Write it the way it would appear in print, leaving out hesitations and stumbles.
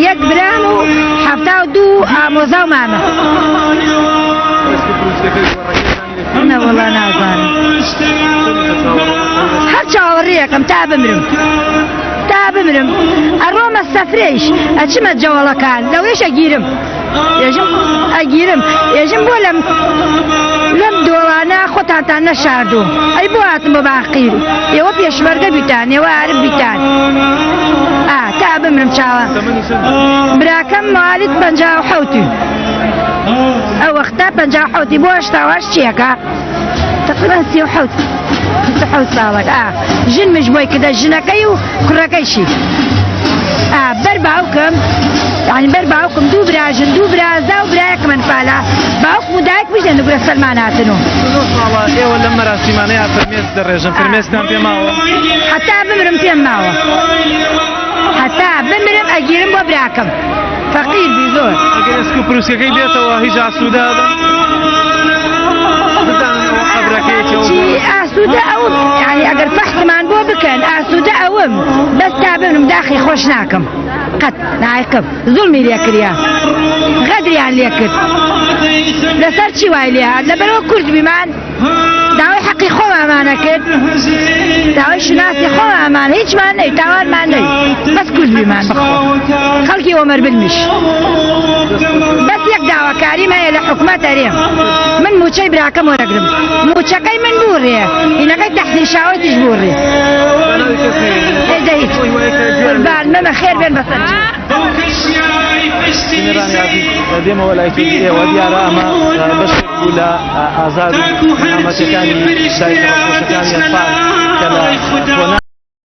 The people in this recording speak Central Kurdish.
یەک برام و هەفتا و دوو ئامۆزا و مامە. نەوەڵا نازانم هەر چاوەڕێیەکەم تا بمرم ئەڕۆمە سەفرەیش ئەچمە جەوەڵەکان لەوێش ئەگیرم بۆ لەم دۆڵانە خۆتانتان نەشاردوو ئەی بۆ هاتم بە باقیر ئێوە پێشمەرگە بیتان ئێوە عارف بیتان تا بمرم چاوە. براکەم مالیت 57 ئەو وەختە 57 بۆ هەشتاوەش چیەکە تقریبا 37 ساڵێک ژنمش بۆی کردە ژنەکەی و کوڕەکەیشی بەر باوکم دوو براژن دوو برازا و برایەکم ئەنفالە باوکم و دایک بژێن لەگورە سەلمان هاتن و ئێوە لەم مەراسیمانەیە فرمێسک دەڕێژن فرمێسکتان پێ ماوە هەتا بمرم پێم ماوە ئەگیرم بۆ براکەم فەقیر بی زۆر ئەگەر ئێسک و پرووسەکەی بێتەوە هیچ ئاسوودەدا ئاسوودە ئەوم یعنی ئەگەر فەحسمان بۆ بکەن ئاسوودە ئەوم بەس تا بمرم داخی خۆش ناکەم قەت نایکەم زوڵمی لێ کردیان غەدریان لێ کرد لەسەر چی وای لێ هات لەبەرەوە کورد بیمان داوای حەقی خۆمانە کرد داوای شناسی خۆمان هیچمان نەی تاوانمان نەی بەس کورد بیمان بخۆ خەڵکی وەمەربلمیش بەس یەک داواکاریم هەیە لە حکومەت هەرێم من موچەی براکەم وەرەگرم موچەکەی من بوڕێ هینەکەی تەحسین شاوەتیش بوڕێ دەیت قوربان مەمە خێر بێن بەسەر دێمەوە لای ئێوە دیارە ئەمە بەشێک بوو لە ئازار و نامەتەکانی دایکە خۆشەکانی ئەنفال کە لە